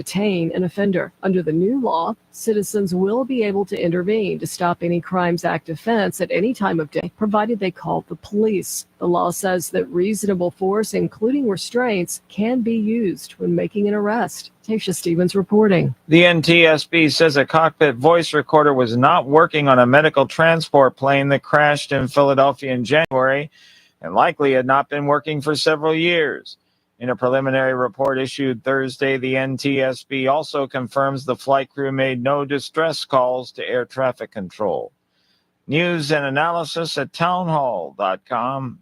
detain an offender. Under the new law, citizens will be able to intervene to stop any Crimes Act offense at any time of day, provided they call the police. The law says that reasonable force, including restraints, can be used when making an arrest. Tasha Stevens reporting. The NTSB says a cockpit voice recorder was not working on a medical transport plane that crashed in Philadelphia in January and likely had not been working for several years. In a preliminary report issued Thursday, the NTSB also confirms the flight crew made no distress calls to air traffic control. News and analysis at townhall.com.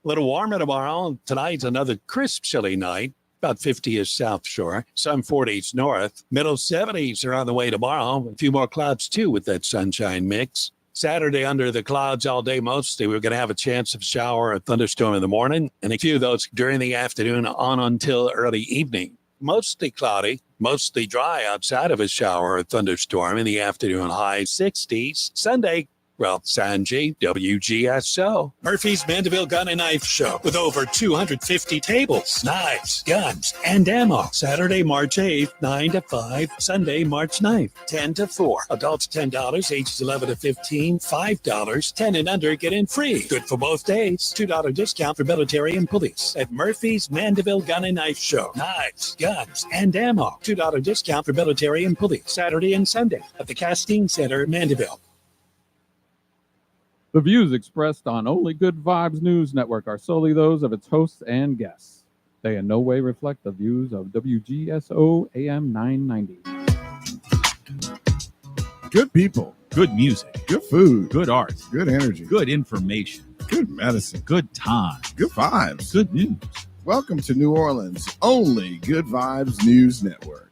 A little warmer tomorrow. Tonight's another crisp, chilly night. About 50-ish South Shore, some 40s north. Middle 70s are on the way tomorrow. A few more clouds, too, with that sunshine mix. Saturday, under the clouds all day mostly. We're going to have a chance of shower or thunderstorm in the morning, and a few of those during the afternoon on until early evening. Mostly cloudy, mostly dry outside of a shower or thunderstorm in the afternoon, high 60s. Sunday, Ralph Sanji, WGSO. Murphy's Mandeville Gun and Knife Show with over 250 tables, knives, guns, and ammo. Saturday, March 8th, 9 to 5. Sunday, March 9th, 10 to 4. Adults $10, ages 11 to 15, $5. 10 and under get in free. Good for both days. $2 discount for military and police at Murphy's Mandeville Gun and Knife Show. Knives, guns, and ammo. $2 discount for military and police. Saturday and Sunday at the Castine Center, Mandeville. The views expressed on Only Good Vibes News Network are solely those of its hosts and guests. They in no way reflect the views of WGSO AM 990. Good people. Good music. Good food. Good art. Good energy. Good information. Good medicine. Good time. Good vibes. Good news. Welcome to New Orleans' Only Good Vibes News Network.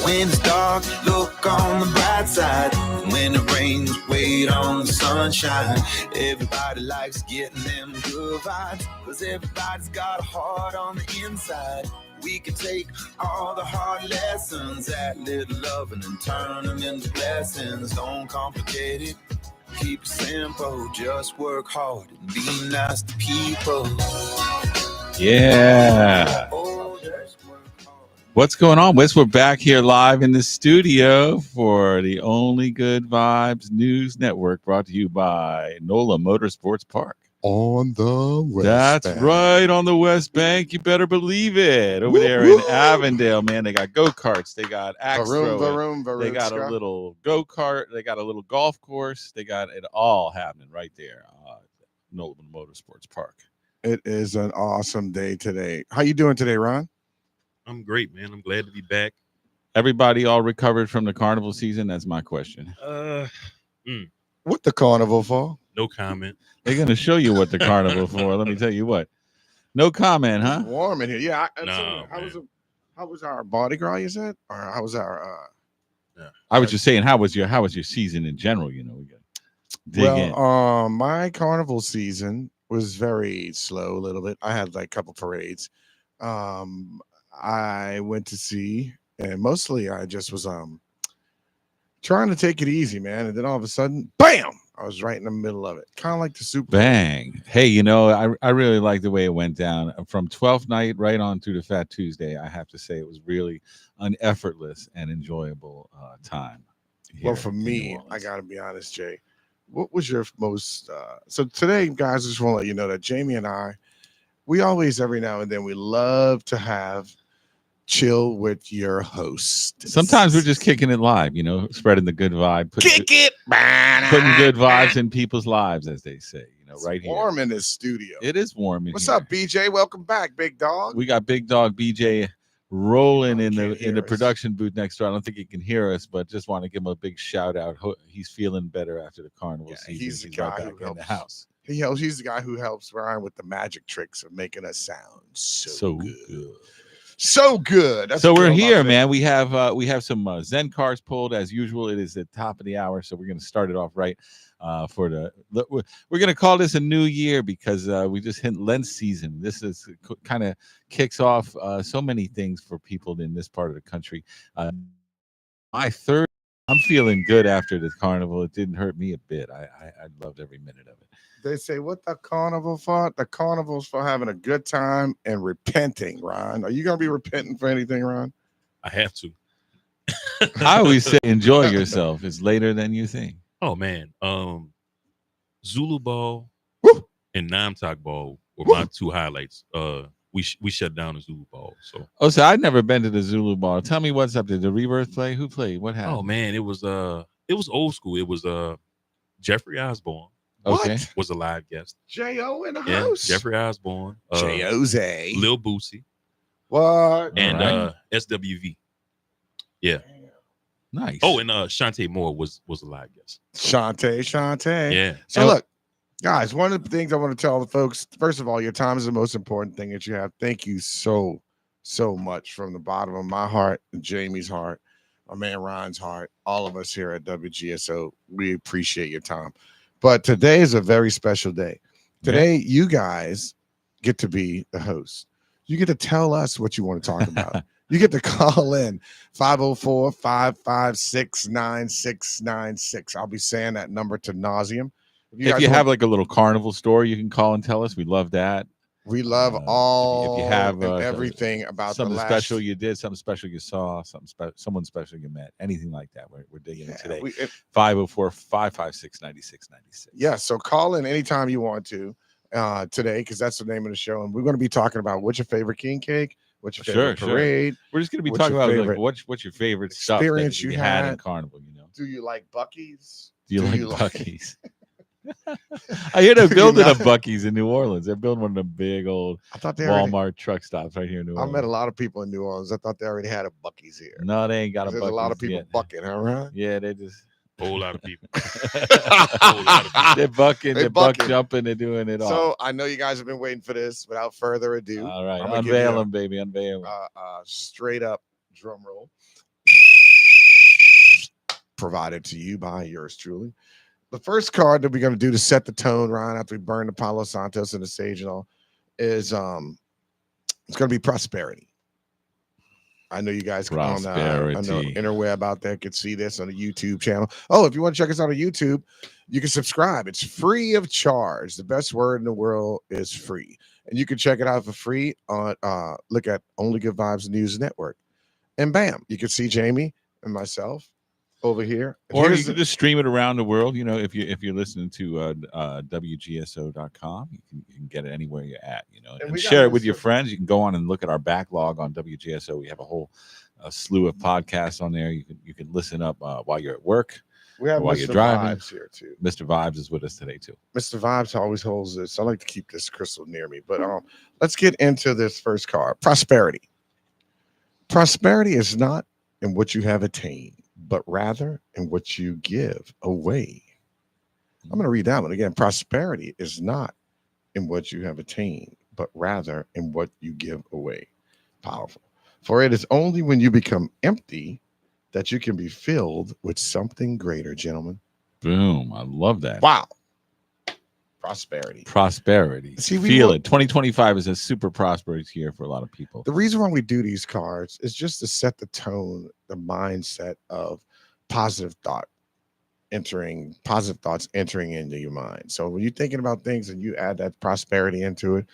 When it's dark, look on the bright side. When it rains, wait on the sunshine. Everybody likes getting them good vibes, 'cause everybody's got a heart on the inside. We can take all the hard lessons, that little loving, and turn them into blessings. Don't complicate it, keep it simple. Just work hard and be nice to people. Yeah. What's going on, Wes? We're back here live in the studio for the Only Good Vibes News Network, brought to you by NOLA Motorsports Park. On the West That's Bank. right, on the West Bank. You better believe it. Over there in Avondale, man, they got go-karts. They got axe throwing. They got a little go-kart. They got a little golf course. They got it all happening right there. NOLA Motorsports Park. It is an awesome day today. How you doing today, Ron? I'm great, man. I'm glad to be back. Everybody all recovered from the carnival season? That's my question. What the carnival for? No comment. They're going to show you what the carnival for. Let me tell you what. No comment, huh? It's warm in here. Yeah. No, how was our Mardi Gras, you said? Or how was our I was just saying, how was your season in general? You know, we got dig in. My carnival season was very slow a little bit. I had like a couple parades. I went to see, and mostly I just was trying to take it easy, man. And then all of a sudden, bam! I was right in the middle of it. Kind of like the Super Bowl. Bang. Hey, you know, I really like the way it went down. From 12th night right on through to Fat Tuesday, I have to say it was really an effortless and enjoyable time. Well, for me, I got to be honest, Jay. What was your most... so today, guys, I just want to let you know that Jamie and I, we always, every now and then, we love to have chill with your host. Sometimes we're just kicking it live, you know, spreading the good vibe. Putting good vibes in people's lives, as they say, you know, right here. It's warm in this studio. It is warm in What's here. up, BJ? Welcome back, big dog. We got Big Dog BJ rolling in the production booth next door. I don't think he can hear us, but just want to give him a big shout out. He's feeling better after the carnival season. He's the guy right who back in helps. the house. He's the guy who helps Ryan with the magic tricks of making us sound so good. So good. So we're here, man. We have some Zen cars pulled as usual. It is the top of the hour, so we're going to start it off right. We're going to call this a new year because we just hit Lent season. This is kind of kicks off so many things for people in this part of the country. My third I'm feeling good after the carnival. It didn't hurt me a bit. I loved every minute of it. They say what the carnival for? The carnival's for having a good time and repenting, Ron. Are you gonna be repenting for anything, Ron? I have to. I always say enjoy yourself. It's later than you think. Oh man, Zulu Ball Woo! and Namtok Ball were Woo! my two highlights. We shut down the Zulu Ball. So I've never been to the Zulu Ball. Tell me what's up. Did the Rebirth play? Who played? What happened? Oh man, it was old school. It was Jeffrey Osborne Okay. was a live guest. J.O. in the Yeah, house. Jeffrey Osborne, J.O.'s. Lil Boosie, What? and right. SWV. Yeah. Nice. Oh, and Shantae Moore was a live guest. Shantae. Yeah. So look, guys, one of the things I want to tell the folks, first of all, your time is the most important thing that you have. Thank you so much from the bottom of my heart, and Jamie's heart, our man Ryan's heart, all of us here at WGSO. We appreciate your time. But today is a very special day. Today, you guys get to be the host. You get to tell us what you want to talk about. You get to call in 504-556-9696. I'll be saying that number to nauseum. If you have like a little carnival story, you can call and tell us. We love that. We love all if you have and everything about something the last... special you did, something special you saw, someone special you met, anything like that. We're digging it today. 504-556-9696. Yeah, so call in anytime you want to today, because that's the name of the show. And we're going to be talking about what's your favorite king cake, what's your favorite parade. We're just going to be talking about like, what's your favorite experience stuff that you had in carnival. You know, do you like Buc-ee's? Do you like Buc-ee's? I hear they're building a Buc-ee's in New Orleans. They're building one of the big old Walmart truck stops right here in New Orleans. I met a lot of people in New Orleans. I thought they already had a Buc-ee's here. No, they ain't got a Buc-ee's. There's a lot of people bucking, all right? Yeah, they just whole lot of people. They're bucking, they're buck jumping, they're doing it all. So I know you guys have been waiting for this. Without further ado, all right, unveil them, baby, unveil them. Straight up drum roll. Provided to you by yours truly. The first card that we're going to do to set the tone, Ryan, after we burn the Palo Santos and the sage and all, is it's going to be prosperity. I know you guys can on the interweb out there could see this on the YouTube channel. Oh, if you want to check us out on YouTube, you can subscribe. It's free of charge. The best word in the world is free. And you can check it out for free on look at Only Good Vibes News Network. And bam, you can see Jamie and myself over here. Or you can just stream it around the world. You know, if you're listening to WGSO.com, you can get it anywhere you're at, you know, and share it with your friends. You can go on and look at our backlog on WGSO. We have a whole slew of podcasts on there. You can listen up while you're at work. We have while Mr. you're driving. Vibes here too. Mr. Vibes is with us today too. Mr. Vibes always holds this. I like to keep this crystal near me, but let's get into this first card. Prosperity. Prosperity is not in what you have attained, but rather in what you give away. I'm going to read that one again. Prosperity is not in what you have attained, but rather in what you give away. Powerful. For it is only when you become empty that you can be filled with something greater, gentlemen. Boom. I love that. Wow. Prosperity. See, feel it. 2025 is a super prosperous year for a lot of people. The reason why we do these cards is just to set the tone, the mindset of positive thoughts entering into your mind. So when you're thinking about things and you add that prosperity into it,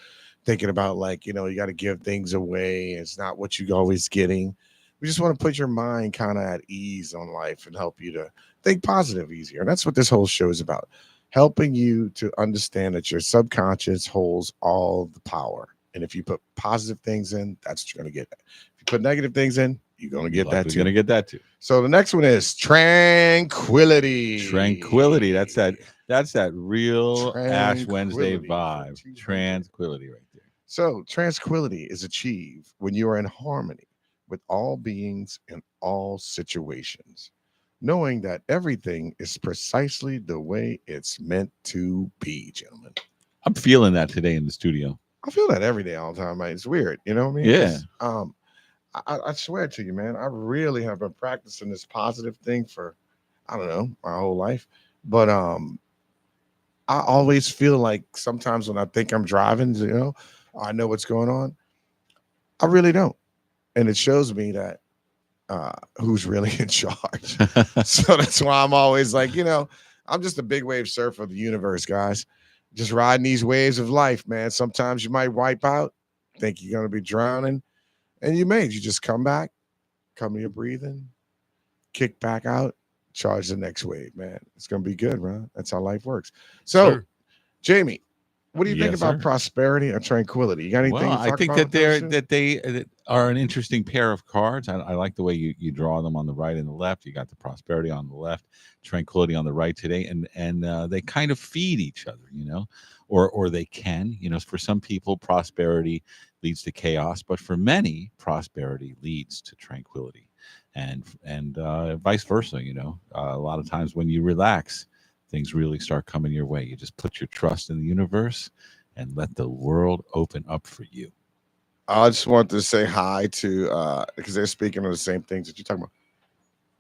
thinking about like, you know, you got to give things away. It's not what you're always getting. We just want to put your mind kind of at ease on life and help you to think positive easier. And that's what this whole show is about. Helping you to understand that your subconscious holds all the power. And if you put positive things in, that's what you're going to get. If you put negative things in, you're going to get that too. You're going to get that too. So the next one is tranquility. Tranquility. That's that real Ash Wednesday vibe. Tranquility right there. So tranquility is achieved when you are in harmony with all beings in all situations, knowing that everything is precisely the way it's meant to be, gentlemen. I'm feeling that today in the studio. I feel that every day, all the time, man. It's weird, you know what I mean? Yeah. I swear to you, man, I really have been practicing this positive thing for, I don't know, my whole life. But I always feel like sometimes when I think I'm driving, you know, I know what's going on. I really don't. And it shows me that who's really in charge. So that's why I'm always like, I'm just a big wave surfer of the universe, guys. Just riding these waves of life, man. Sometimes you might wipe out, think you're going to be drowning, and you just come back, come to your breathing, kick back out, charge the next wave, man. It's going to be good, bro. That's how life works. So, Sure. Jamie, what do you think Yes, about sir. prosperity or tranquility? You got anything Well, to I talk think about that they are an interesting pair of cards. I like the way you draw them on the right and the left. You got the prosperity on the left, tranquility on the right today, and they kind of feed each other, or they can. For some people, prosperity leads to chaos, but for many, prosperity leads to tranquility, and vice versa. A lot of times when you relax, things really start coming your way. You just put your trust in the universe and let the world open up for you. I just want to say hi to because they're speaking of the same things that you're talking about.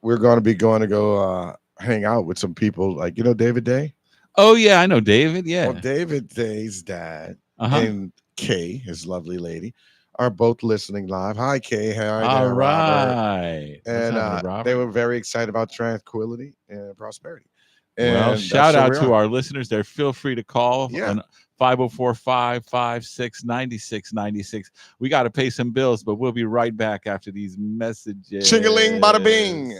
We're going to go hang out with some people like David Day. Oh yeah, I know David. Yeah. Well, David Day's dad Uh-huh. and Kay, his lovely lady, are both listening live. Hi, Kay. Hi All there, Robert. right. What's And happening, Robert? they were very excited about tranquility and prosperity. Well, And shout out to our listeners there. Feel free to call on 504-556-9696. We got to pay some bills, but we'll be right back after these messages. Ching-a-ling, bada bing.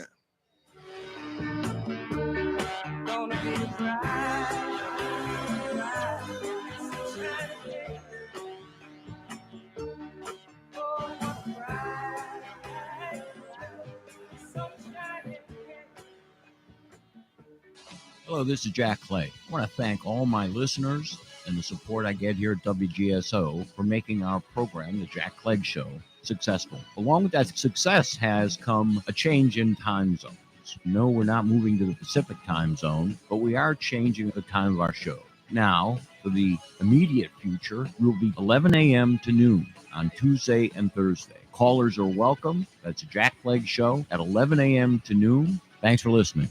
Hello, this is Jack Clay. I want to thank all my listeners and the support I get here at WGSO for making our program, The Jack Clegg Show, successful. Along with that success has come a change in time zones. No, we're not moving to the Pacific time zone, but we are changing the time of our show. Now, for the immediate future, we'll be 11 a.m. to noon on Tuesday and Thursday. Callers are welcome. That's a Jack Clegg Show at 11 a.m. to noon. Thanks for listening.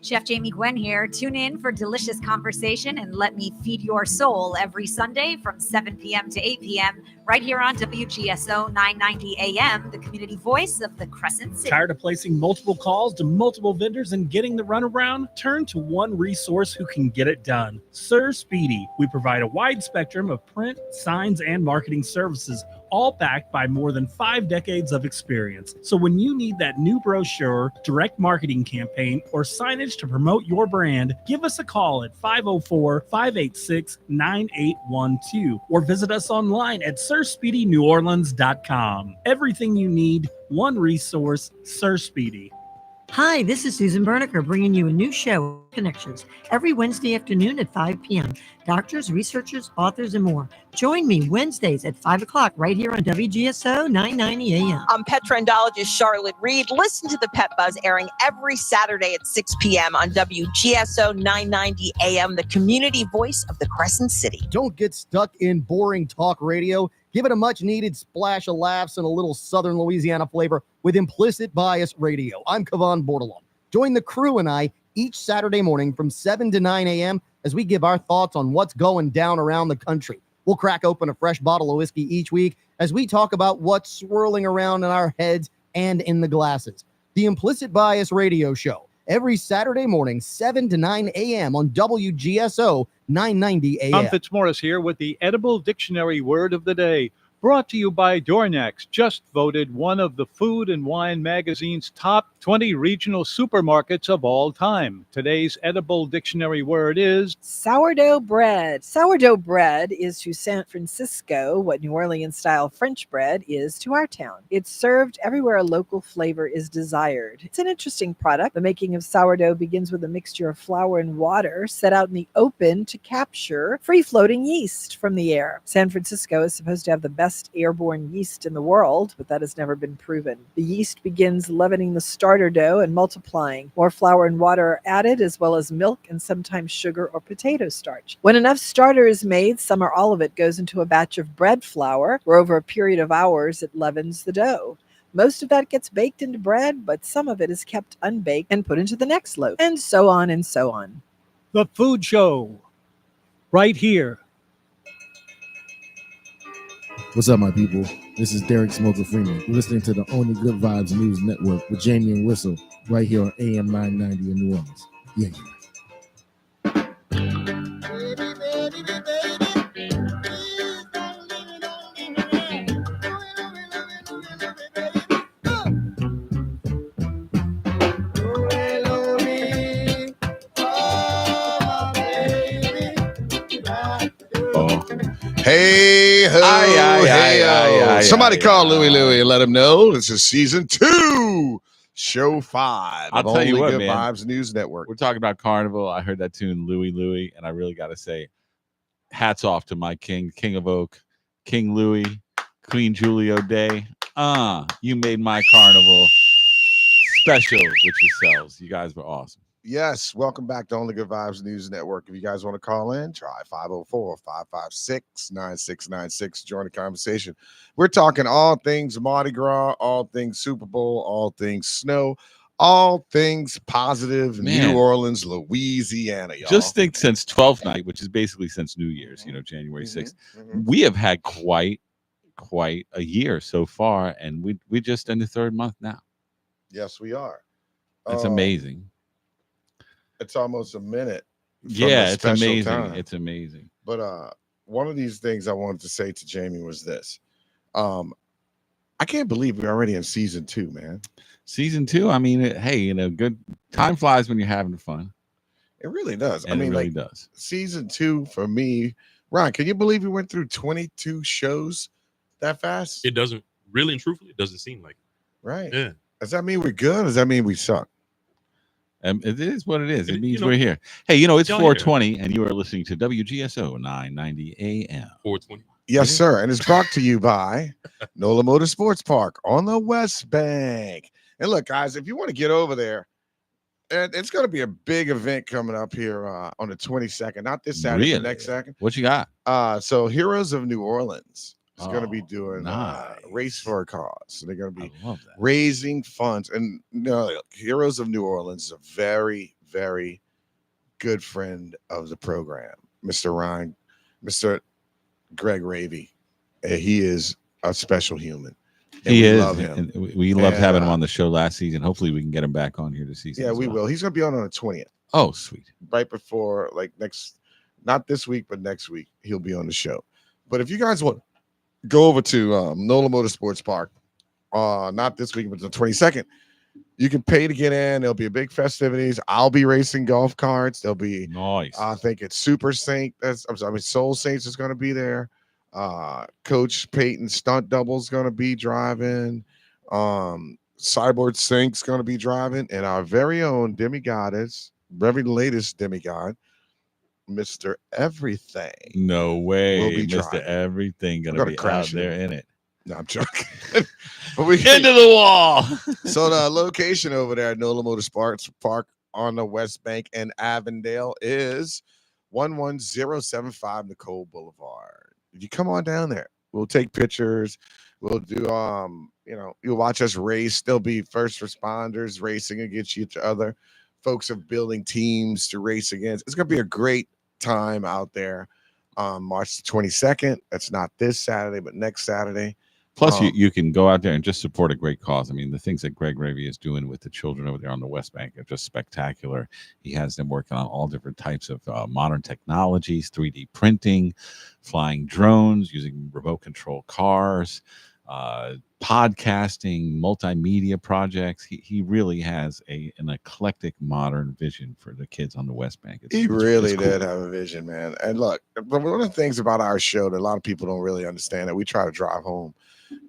Chef Jamie Gwen here. Tune in for delicious conversation and let me feed your soul every Sunday from 7 p.m. to 8 p.m. right here on WGSO 990 AM, the community voice of the Crescent City. Tired of placing multiple calls to multiple vendors and getting the runaround? Turn to one resource who can get it done. Sir Speedy. We provide a wide spectrum of print, signs, and marketing services, all backed by more than 5 decades of experience. So when you need that new brochure, direct marketing campaign, or signage to promote your brand, give us a call at 504-586-9812 or visit us online at sirspeedyneworleans.com. Everything you need, one resource, Sir Speedy. Hi, this is Susan Berniker bringing you a new show, Connections, every Wednesday afternoon at 5 p.m. Doctors, researchers, authors, and more. Join me Wednesdays at 5 o'clock right here on WGSO 990 AM. I'm pet trendologist Charlotte Reed. Listen to the Pet Buzz airing every Saturday at 6 p.m. on WGSO 990 AM, the community voice of the Crescent City. Don't get stuck in boring talk radio. Give it a much-needed splash of laughs and a little Southern Louisiana flavor with Implicit Bias Radio. I'm Kavan Bordelon. Join the crew and I each Saturday morning from 7 to 9 a.m. as we give our thoughts on what's going down around the country. We'll crack open a fresh bottle of whiskey each week as we talk about what's swirling around in our heads and in the glasses. The Implicit Bias Radio Show, every Saturday morning, 7 to 9 a.m. on WGSO 990 AM. Tom Fitzmaurice here with the Edible Dictionary Word of the Day, brought to you by Dornex, just voted one of the Food and Wine magazine's top 20 regional supermarkets of all time. Today's Edible Dictionary word is sourdough bread. Sourdough bread is to San Francisco what New Orleans-style French bread is to our town. It's served everywhere a local flavor is desired. It's an interesting product. The making of sourdough begins with a mixture of flour and water set out in the open to capture free-floating yeast from the air. San Francisco is supposed to have the best airborne yeast in the world, but that has never been proven. The yeast begins leavening the starter dough and multiplying. More flour and water are added, as well as milk and sometimes sugar or potato starch. When enough starter is made, some or all of it goes into a batch of bread flour, where over a period of hours it leavens the dough. Most of that gets baked into bread, but some of it is kept unbaked and put into the next loaf, and so on and so on. The Food Show, right here. What's up, my people? This is Derek Smoker Freeman. You're listening to the Only Good Vibes News Network with Jamie and Whistle right here on AM 990 in New Orleans. Yeah. Hey ho, somebody call Louie and let him know this is season 2, show 5. I'll tell you what, Good man. Vibes News Network. We're talking about Carnival. I heard that tune, Louie, and I really got to say, hats off to my king of Oak, King Louie, Queen Julie O'Day. You made my Carnival special with yourselves. You guys were awesome. Yes, welcome back to Only Good Vibes News Network. If you guys want to call in, try 504-556-9696. Join the conversation. We're talking all things Mardi Gras, all things Super Bowl, all things snow, all things positive in New Orleans, Louisiana, y'all. Just think since 12th night, which is basically since New Year's, January 6th, we have had quite a year so far, and we just in the third month now. Yes, we are. It's amazing. It's almost a minute. Yeah, it's amazing. Time. It's amazing. But one of these things I wanted to say to Jamie was this. I can't believe we're already in season 2, man. Season 2, I mean, hey, good time flies when you're having fun. It really does. And I mean, it really does. Season 2 for me, Ron, can you believe we went through 22 shows that fast? It doesn't really and truthfully, it doesn't seem like it. Right. Yeah. Does that mean we're good? Or does that mean we suck? It is what it is. It means we're here. Hey, it's y'all 4:20, and you are listening to WGSO 990 AM. 4:20. Yes, sir. And it's brought to you by NOLA Motorsports Park on the West Bank. And look, guys, if you want to get over there, it's going to be a big event coming up here on the 22nd. Not this Saturday, but next second. What you got? So Heroes of New Orleans is going to be doing Race for a Cause. So they're going to be raising funds. And Heroes of New Orleans is a very, very good friend of the program, Mr. Ryan, Mr. Greg Ravy. He is a special human. He is. Love him. And we loved having him on the show last season. Hopefully we can get him back on here this season. Yeah, we will. He's going to be on the 20th. Oh, sweet. Right before, not this week, but next week, he'll be on the show. But if you guys want, go over to NOLA Motorsports Park, not this week, but the 22nd. You can pay to get in. There'll be a big festivities. I'll be racing golf carts. There'll be nice. I think it's Super Saint. Soul Saints is going to be there. Coach Peyton Stunt Double's going to be driving. Cyborg Sync's going to be driving, and our very own demigoddess, very latest demigod, Mr. Everything. No way. Will be Mr. driving. Everything going to be out there in it. No, I'm joking. But we into the wall. So the location over there at NOLA Motorsports Park on the West Bank in Avondale is 11075 Nicole Boulevard. You come on down there. We'll take pictures. We'll do you'll watch us race. There'll be first responders racing against each other. Folks are building teams to race against. It's gonna be a great time out there on March the 22nd. That's not this Saturday, but next Saturday. Plus, you can go out there and just support a great cause. I mean, the things that Greg Ravy is doing with the children over there on the West Bank are just spectacular. He has them working on all different types of modern technologies, 3D printing, flying drones, using remote control cars, podcasting, multimedia projects. He really has an eclectic modern vision for the kids on the West Bank. He really did have a vision, man. And look, one of the things about our show that a lot of people don't really understand that we try to drive home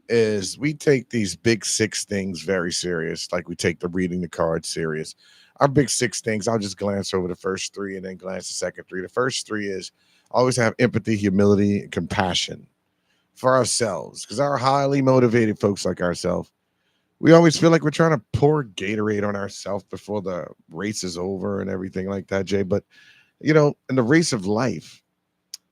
is we take these big 6 things very serious. Like we take the reading the cards serious. Our big 6 things, I'll just glance over the first 3 and then glance the second 3. The first 3 is always have empathy, humility, and compassion for ourselves, because our highly motivated folks like ourselves, we always feel like we're trying to pour Gatorade on ourselves before the race is over and everything like that, Jay. But in the race of life,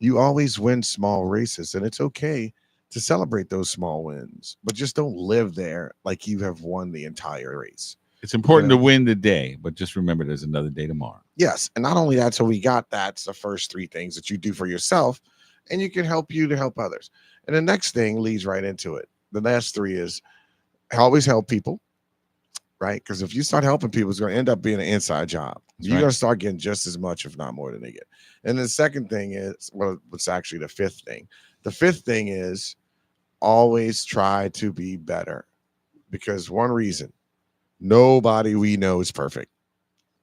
you always win small races, and it's okay to celebrate those small wins, but just don't live there like you have won the entire race. It's important to win the day, but just remember there's another day tomorrow. Yes, and not only that, so we got that's the first 3 things that you do for yourself, and you can help you to help others. And the next thing leads right into it. The last three is always help people, right? Because if you start helping people, it's going to end up being an inside job. You're going to start getting just as much, if not more, than they get. And the second thing is, well, what's actually the fifth thing? The fifth thing is always try to be better. Because one reason, nobody we know is perfect.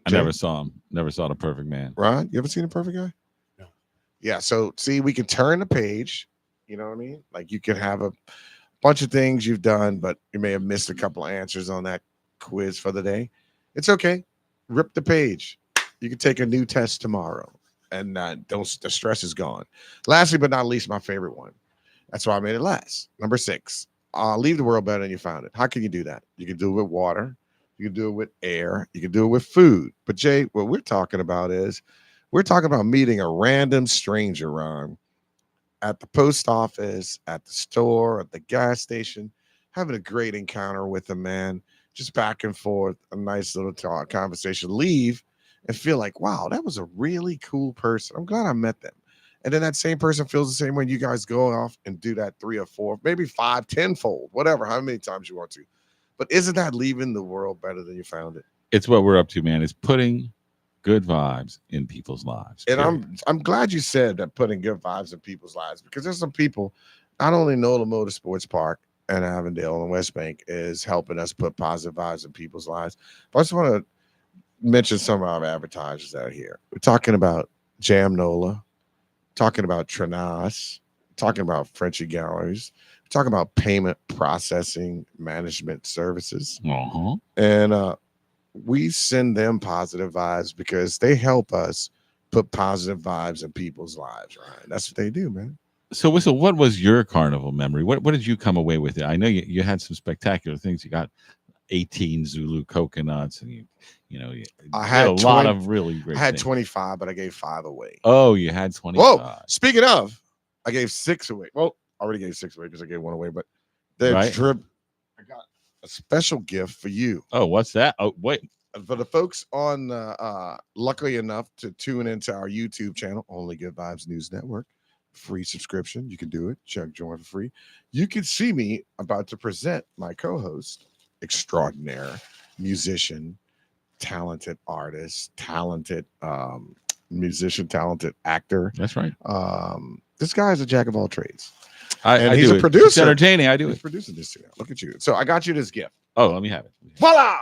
I never saw him. Never saw the perfect man. Ron, you ever seen a perfect guy? No. Yeah. So see, we can turn the page. You know what I mean? Like you can have a bunch of things you've done, but you may have missed a couple of answers on that quiz for the day. It's okay. Rip the page. You can take a new test tomorrow, and the stress is gone. Lastly, but not least, my favorite one. That's why I made it last. Number 6. Leave the world better than you found it. How can you do that? You can do it with water. You can do it with air. You can do it with food. But Jay, what we're talking about is we're talking about meeting a random stranger, Ron, at the post office, at the store, at the gas station, having a great encounter with a man, just back and forth, a nice little talk, conversation, leave and feel like, wow, that was a really cool person. I'm glad I met them. And then that same person feels the same way. You guys go off and do that 3 or 4, maybe 5, 10-fold, whatever, how many times you want to. But isn't that leaving the world better than you found it? It's what we're up to, man. It's putting good vibes in people's lives. And I'm glad you said that, putting good vibes in people's lives, because there's some people, not only Nola Motorsports Park and Avondale and West Bank is helping us put positive vibes in people's lives. But I just want to mention some of our advertisers out here. We're talking about Jam Nola, talking about Trenas, talking about Frenchie Galleries, talking about payment processing management services. And we send them positive vibes because they help us put positive vibes in people's lives, right? That's what they do, man. So, Whistle, what was your carnival memory? What did you come away with? I know you had some spectacular things. You got 18 Zulu coconuts, and you I had a lot of really great. I had things. 25, but I gave 5 away. Oh, you had 25. Whoa! Speaking of, I gave 6 away. Well, I already gave 6 away because I gave 1 away. But the drip, I got a special gift for you. Oh, what's that? Oh, wait. For the folks on, luckily enough to tune into our YouTube channel, Only Good Vibes News Network, free subscription. You can do it. Join for free. You can see me about to present my co-host, extraordinaire musician, talented artist, talented musician, talented actor. That's right. This guy is a jack of all trades. And he's a producer. It's entertaining. I do He's it. producing this too. Look at you. So I got you this gift. Oh, let me have it. Voila!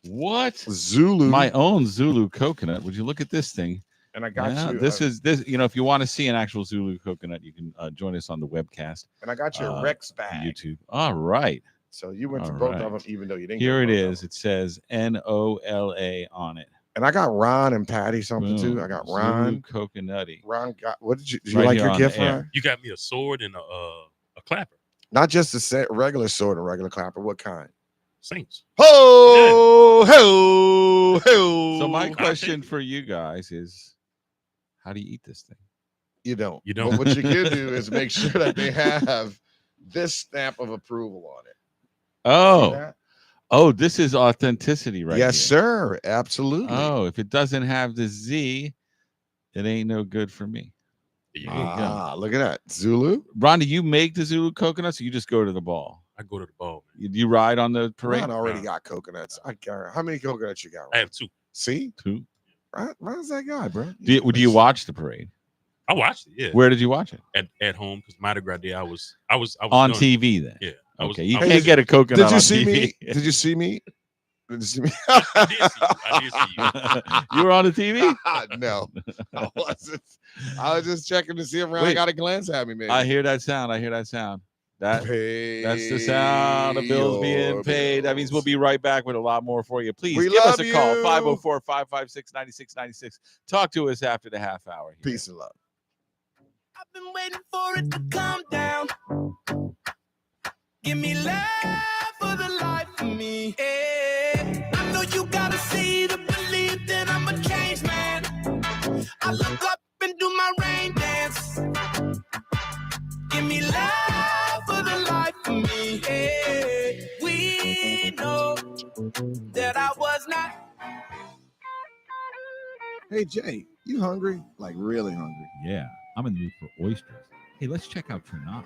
What? Zulu. My own Zulu coconut. Would you look at this thing? And I got you. This is this. If you want to see an actual Zulu coconut, you can join us on the webcast. And I got you a Rex bag. YouTube. All right. So you went to both of them, even though you didn't. Here it is. It says NOLA on it. And I got Ron and Patty something too. I got Ron. Zulu coconutty. Ron got. What did you like your gift, Ron? You got me a sword and a clapper. Not just a regular sword and regular clapper. What kind? Saints. Ho, ho, ho. So my question for you guys is, how do you eat this thing? You don't. You don't. But what you can do is make sure that they have this stamp of approval on it. Oh, this is authenticity, right? Yes, here. sir. Absolutely. Oh, if it doesn't have the Z, it ain't no good for me. Look at that. Zulu. Ron, do you make the Zulu coconuts or you just go to the ball? I go to the ball. You ride on the parade? Ron already got coconuts. I got. How many coconuts you got? Ron? I have 2. See? 2. Ron's that guy, bro. Do you watch the parade? I watched it. Yeah. Where did you watch it? At home, because Mardi Gras Day, I was on TV then. Yeah. Okay, you can't get a coconut. Did you on see TV. me? Did you see me? Did you see me? I did see you. You were on the TV? No, I wasn't. I was just checking to see if Ron got a glance at me, man. I hear that sound. That's the sound of bills being paid. That means we'll be right back with a lot more for you. Please give us a call, 504-556-9696. Talk to us after the half hour. Here. Peace and love. I've been waiting for it to calm down. Give me love for the life of me. Yeah. I know you gotta see to believe that I'm a changed man. I look up and do my rain dance. Give me love for the life of me. Yeah. We know that I was not. Hey Jay, you hungry? Like really hungry? Yeah, I'm in the mood for oysters. Hey, let's check out Trenas.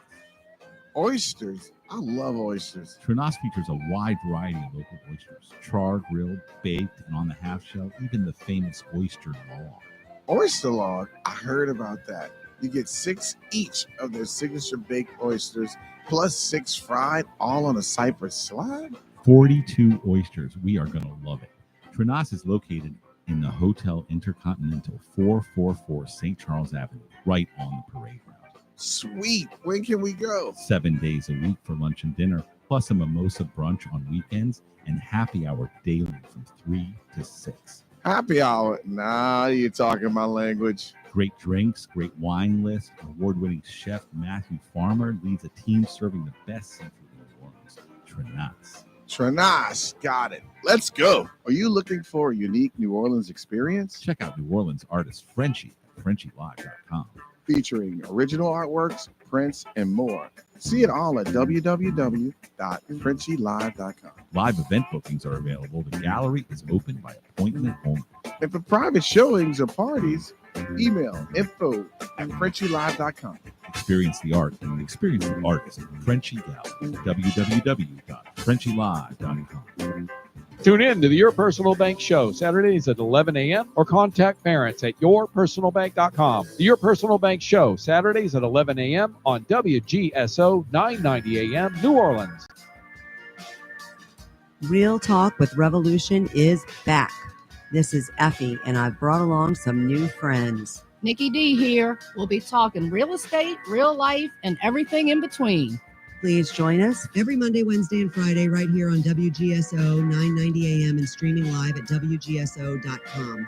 Oysters. I love oysters. Trinos features a wide variety of local oysters, charred, grilled, baked, and on the half shell, even the famous oyster log. Oyster log. I heard about that. You get 6 each of their signature baked oysters, plus 6 fried, all on a Cypress slide. 42 oysters. We are going to love it. Trinos is located in the Hotel Intercontinental, 444 St. Charles Avenue, right on the parade route. Sweet. When can we go? 7 days a week for lunch and dinner, plus a mimosa brunch on weekends and happy hour daily from 3 to 6. Happy hour. Now you're talking my language. Great drinks, great wine list. Award-winning chef Matthew Farmer leads a team serving the best seafood in New Orleans. Trinos. Trinos. Got it. Let's go. Are you looking for a unique New Orleans experience? Check out New Orleans artist Frenchie at FrenchieLive.com. Featuring original artworks, prints, and more. See it all at www.frenchielive.com. Live event bookings are available. The gallery is open by appointment only. And for private showings or parties, email info@frenchielive.com. Experience the art and experience the artist at Frenchie Gallery. www.frenchielive.com. Tune in to the Your Personal Bank Show, Saturdays at 11 a.m. or contact parents at yourpersonalbank.com. The Your Personal Bank Show, Saturdays at 11 a.m. on WGSO 990 a.m. New Orleans. Real Talk with Revolution is back. This is Effie, and I've brought along some new friends. Nikki D here. We'll be talking real estate, real life, and everything in between. Please join us every Monday, Wednesday, and Friday right here on WGSO 990 AM and streaming live at WGSO.com.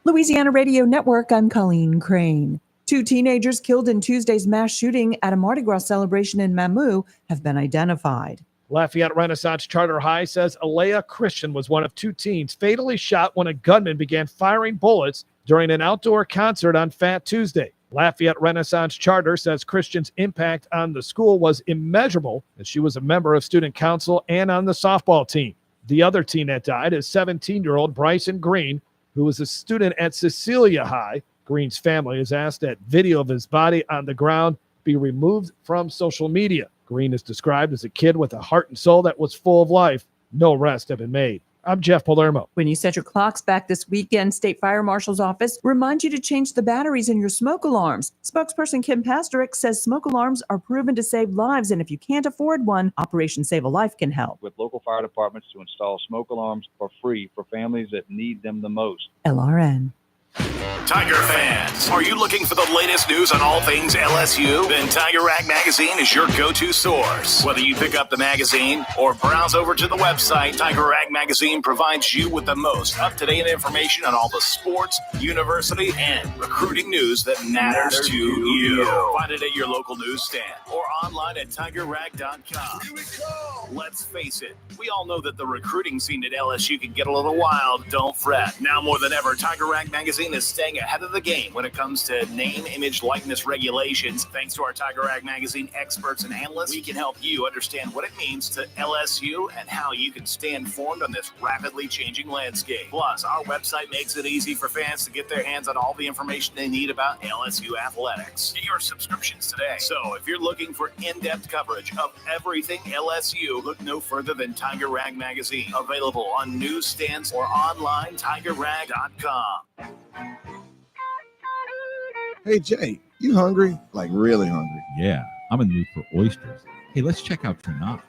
Louisiana Radio Network, I'm Colleen Crane. 2 teenagers killed in Tuesday's mass shooting at a Mardi Gras celebration in Mamou have been identified. Lafayette Renaissance Charter High says Alea Christian was one of 2 teens fatally shot when a gunman began firing bullets during an outdoor concert on Fat Tuesday. Lafayette Renaissance Charter says Christian's impact on the school was immeasurable, as she was a member of student council and on the softball team. The other teen that died is 17-year-old Bryson Green, who was a student at Cecilia High. Green's family has asked that video of his body on the ground be removed from social media. Green is described as a kid with a heart and soul that was full of life. No arrests have been made. I'm Jeff Palermo. When you set your clocks back this weekend, State Fire Marshal's office reminds you to change the batteries in your smoke alarms. Spokesperson Kim Pasterek says smoke alarms are proven to save lives, and if you can't afford one, Operation Save a Life can help. With local fire departments to install smoke alarms for free for families that need them the most. LRN. Tiger fans, are you looking for the latest news on all things LSU? Then Tiger Rag Magazine is your go-to source. Whether you pick up the magazine or browse over to the website, Tiger Rag Magazine provides you with the most up-to-date information on all the sports, university, and recruiting news that matters to you. Find it at your local newsstand or online at tigerrag.com. Let's face it, we all know that the recruiting scene at LSU can get a little wild. Don't fret. Now more than ever, Tiger Rag Magazine is staying ahead of the game when it comes to name, image, likeness regulations. Thanks to our Tiger Rag Magazine experts and analysts, we can help you understand what it means to LSU and how you can stay informed on this rapidly changing landscape. Plus, our website makes it easy for fans to get their hands on all the information they need about LSU athletics. Get your subscriptions today. So if you're looking for in-depth coverage of everything LSU, look no further than Tiger Rag Magazine. Available on newsstands or online, tigerrag.com. Hey, Jay, you hungry? Like really hungry? Yeah, I'm in the mood for oysters. Hey, let's check out Trinos.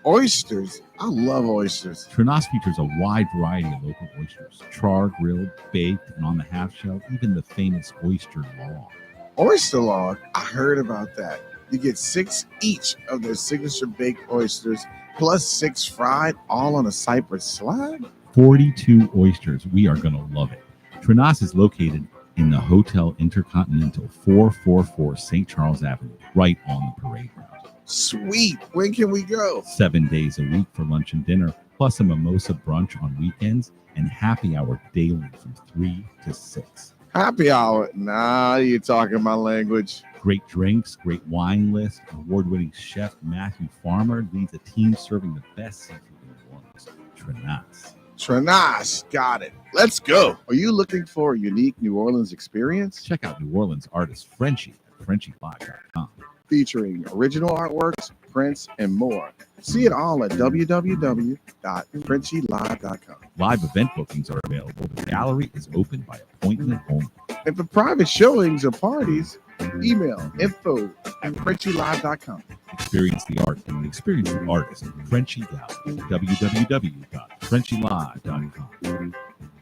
Oysters? I love oysters. Trinos features a wide variety of local oysters, charred, grilled, baked, and on the half shell, even the famous oyster log. Oyster log? I heard about that. You get 6 each of their signature baked oysters, plus 6 fried, all on a Cypress slide. 42 oysters. We are going to love it. Trinos is located in the Hotel Intercontinental, 444 St. Charles Avenue, right on the parade route. Sweet. When can we go? 7 days a week for lunch and dinner, plus a mimosa brunch on weekends and happy hour daily from 3 to 6. Happy hour? Now you're talking my language. Great drinks, great wine list. Award-winning chef Matthew Farmer leads a team serving the best seafood in New Orleans. Trinos. Trinos. Got it. Let's go. Are you looking for a unique New Orleans experience? Check out New Orleans artist Frenchie FrenchieLive.com. featuring original artworks, prints, and more. See it all at www.frenchielive.com. Live event bookings are available. The gallery is open by appointment only. And for private showings or parties, email info@frenchielive.com. Experience the art and experience the artist at Frenchie Gallery. www.frenchielive.com.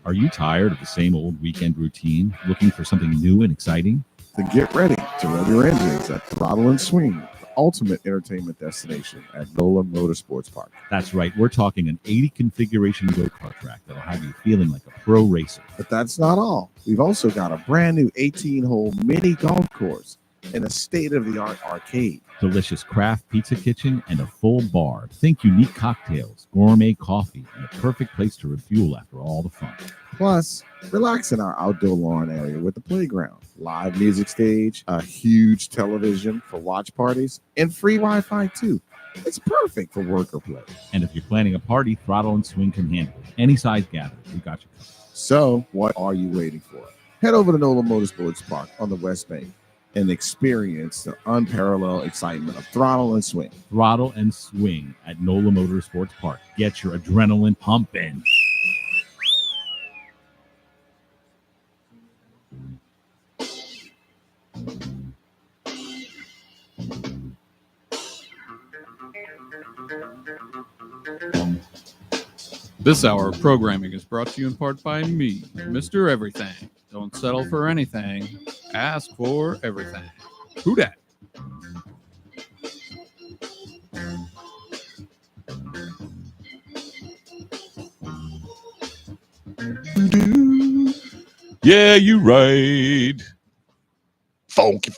Are you tired of the same old weekend routine, looking for something new and exciting? Then get ready to rev your engines at Throttle and Swing, the ultimate entertainment destination at NOLA Motorsports Park. That's right. We're talking an 80 configuration go-kart track that'll have you feeling like a pro racer. But that's not all. We've also got a brand new 18-hole mini golf course and a state-of-the-art arcade. Delicious craft pizza kitchen and a full bar. Think unique cocktails, gourmet coffee, and a perfect place to refuel after all the fun. Plus, relax in our outdoor lawn area with the playground, live music stage, a huge television for watch parties, and free Wi-Fi too. It's perfect for work or play. And if you're planning a party, Throttle and Swing can handle it. Any size gathering, we got you. So, what are you waiting for? Head over to NOLA Motorsports Park on the West Bank and experience the unparalleled excitement of Throttle and Swing. Throttle and Swing at NOLA Motorsports Park. Get your adrenaline pumping. This hour of programming is brought to you in part by me, Mr. Everything. Don't settle for anything. Ask for everything. Who dat? Yeah, you right. Funky. Hey,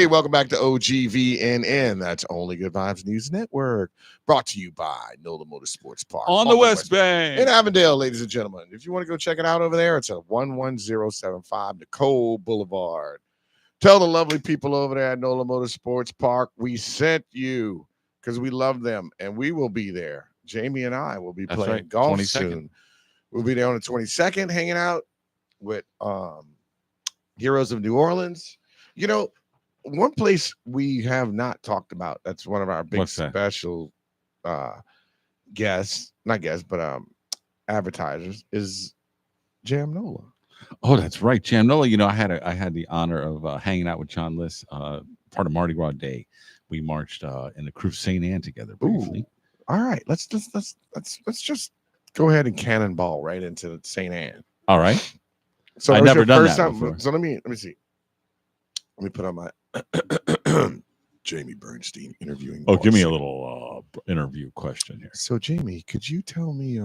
welcome back to OGVNN. That's Only Good Vibes News Network. Brought to you by NOLA Motorsports Park. On the West Bank. In Avondale, ladies and gentlemen. If you want to go check it out over there, it's at 11075 Nicole Boulevard. Tell the lovely people over there at NOLA Motorsports Park we sent you because we love them, and we will be there. Jamie and I will be playing golf 22nd. soon. We'll be there on the 22nd, hanging out with Heroes of New Orleans. You know, one place we have not talked about, that's one of our big special advertisers, is Jam NOLA. Oh, that's right, Jam NOLA. You know, I had the honor of hanging out with John Liss, part of Mardi Gras Day. We marched in the Crew St. Anne together briefly. Ooh. All right, let's just go ahead and cannonball right into St. Anne. All right. So I've never done that before. So let me see. Let me put on my Jamie Bernstein interviewing. Oh, give me a little interview question here. So Jamie, could you tell me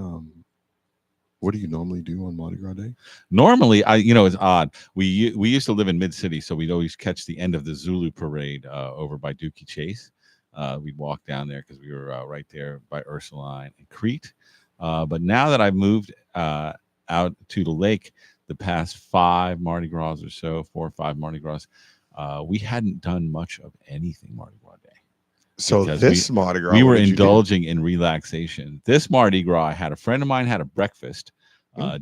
what do you normally do on Mardi Gras Day? Normally, it's odd. We used to live in Mid-City, so we'd always catch the end of the Zulu parade over by Dookie Chase. We'd walk down there because we were right there by Ursuline and Crete. But now that I've moved out to the lake, the past 5 Mardi Gras or so, 4 or 5 Mardi Gras, we hadn't done much of anything Mardi Gras Day. So this Mardi Gras, we were indulging in relaxation. This Mardi Gras, I had a friend of mine had a breakfast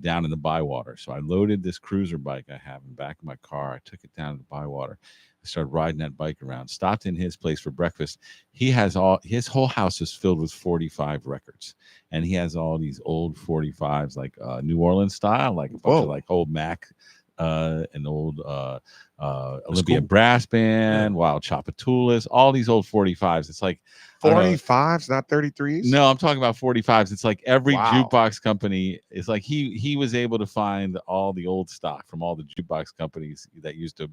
down in the Bywater. So I loaded this cruiser bike I have in the back of my car. I took it down to the Bywater. I started riding that bike around, stopped in his place for breakfast. He has his whole house is filled with 45 records. And he has all these old 45s, like New Orleans style, like a bunch of like old Mac and old Olympia Brass Band, Wild Chapatulas, all these old 45s. It's like 45s, not 33s. No, I'm talking about 45s. It's like every jukebox company is like he was able to find all the old stock from all the jukebox companies that used to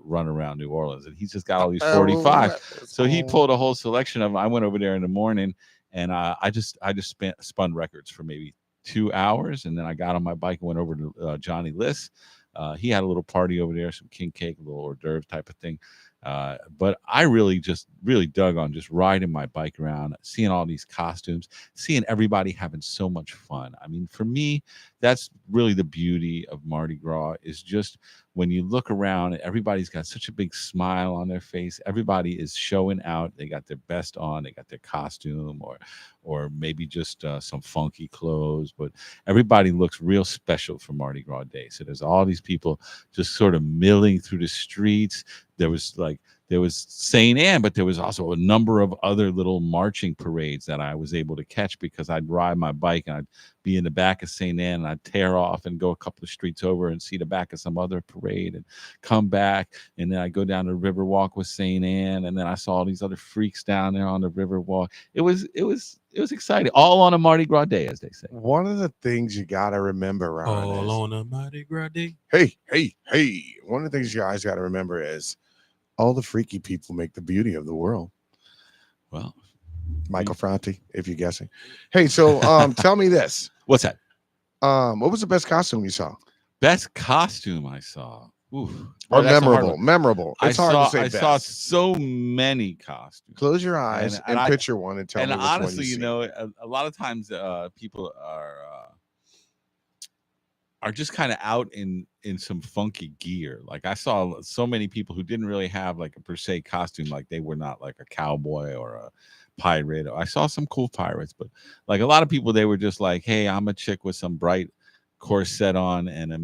run around New Orleans, and he's just got all these 45s. So he pulled a whole selection of them. I went over there in the morning, and I just spun records for maybe 2 hours, and then I got on my bike and went over to Johnny Liss. He had a little party over there, some king cake, a little hors d'oeuvre type of thing. But I really dug on just riding my bike around, seeing all these costumes, seeing everybody having so much fun. I mean, for me, that's really the beauty of Mardi Gras, is just when you look around, everybody's got such a big smile on their face. Everybody is showing out. They got their best on. They got their costume, or maybe just some funky clothes. But everybody looks real special for Mardi Gras Day. So there's all these people just sort of milling through the streets. There was St. Anne, but there was also a number of other little marching parades that I was able to catch because I'd ride my bike and I'd be in the back of St. Anne and I'd tear off and go a couple of streets over and see the back of some other parade and come back. And then I go down the Riverwalk with St. Anne, and then I saw all these other freaks down there on the Riverwalk. It was exciting, all on a Mardi Gras day, as they say. One of the things you got to remember, Ron, all on a Mardi Gras day. Hey. One of the things you guys got to remember is all the freaky people make the beauty of the world. Well, Michael Franti, if you're guessing. Hey, so tell me this. What's that? What was the best costume you saw? Best costume I saw. Ooh. Or memorable. It's hard to say best. I saw so many costumes. Close your eyes and picture one and tell me which honestly, one you know, a lot of times people are just kind of out in some funky gear. Like I saw so many people who didn't really have like a per se costume, like they were not like a cowboy or a pirate. I saw some cool pirates, but like a lot of people, they were just like, hey, I'm a chick with some bright corset on and a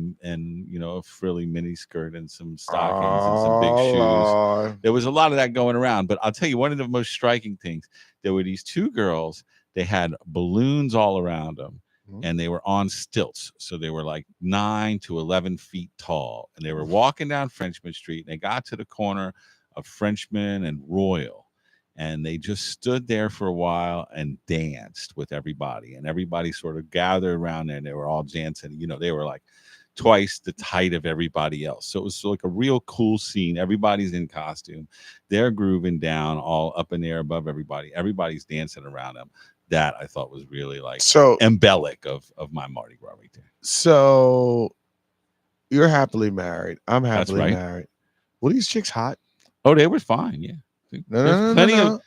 frilly mini skirt and some stockings and some big shoes. There was a lot of that going around. But I'll tell you, one of the most striking things, there were these two girls. They had balloons all around them. And they were on stilts. So they were like 9 to 11 feet tall. And they were walking down Frenchman Street. And they got to the corner of Frenchman and Royal. And they just stood there for a while and danced with everybody. And everybody sort of gathered around there. And they were all dancing. They were like twice the height of everybody else. So it was like a real cool scene. Everybody's in costume. They're grooving down all up in the air above everybody. Everybody's dancing around them. That I thought was really like embellic of my Mardi Gras right there. So you're happily married. I'm happily married. Were these chicks hot? Oh, they were fine. Yeah. No, plenty of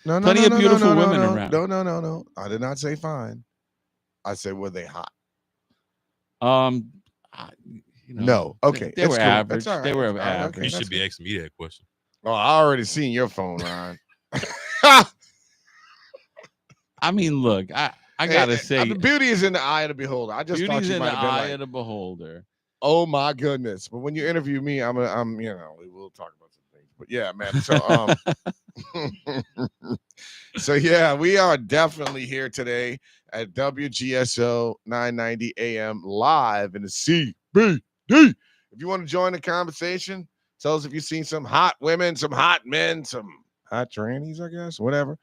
beautiful women around. No. I did not say fine. I said, were they hot? No. Okay. They were cool. average. Right. They were average. Okay, you should be asking me that question. Oh, I already seen your phone, Ron. I mean, look, I gotta say, the beauty is in the eye of the beholder. I just thought you might have been like, of the beholder. Oh my goodness! But when you interview me, I'm we'll talk about some things. But yeah, man. So so yeah, we are definitely here today at WGSO 990 AM live in the CBD. If you want to join the conversation, tell us if you've seen some hot women, some hot men, some hot trannies, I guess, whatever.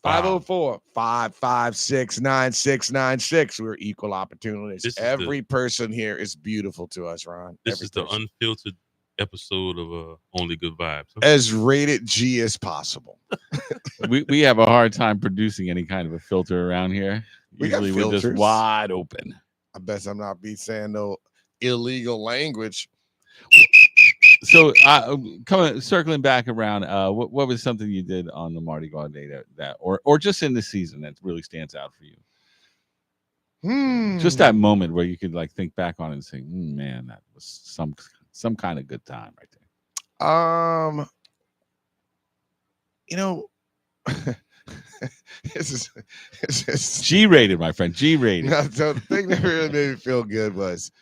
504-556-9696. We're equal opportunities. Every person here is beautiful to us, Ron. This is the unfiltered episode of Only Good Vibes. As rated G as possible. we have a hard time producing any kind of a filter around here. Usually we're just wide open. I bet I'm not saying no illegal language. So, circling back around, what was something you did on the Mardi Gras day that or just in the season that really stands out for you? Just that moment where you could like think back on it and say, "Man, that was some kind of good time right there." This is G-rated, my friend. G-rated. No, so the thing that really made me feel good was,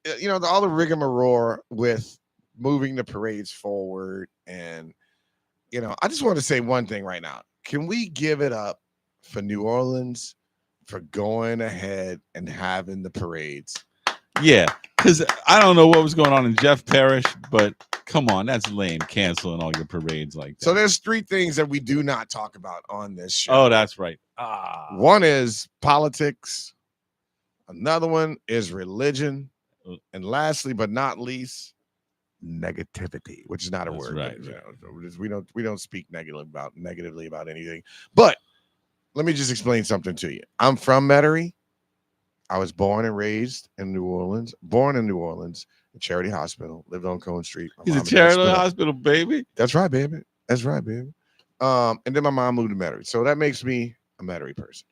all the rigmarole with moving the parades forward. And, I just want to say one thing right now. Can we give it up for New Orleans for going ahead and having the parades? Yeah, because I don't know what was going on in Jeff Parish, but come on, that's lame, canceling all your parades like that. So there's three things that we do not talk about on this show. Oh, that's right. One is politics. Another one is religion. And lastly, but not least, negativity, which is not a word. Right. We don't speak negatively about anything. But let me just explain something to you. I'm from Metairie. I was born and raised in New Orleans, at Charity Hospital, lived on Cone Street. He's a Charity Hospital, baby. That's right, baby. And then my mom moved to Metairie. So that makes me a Metairie person.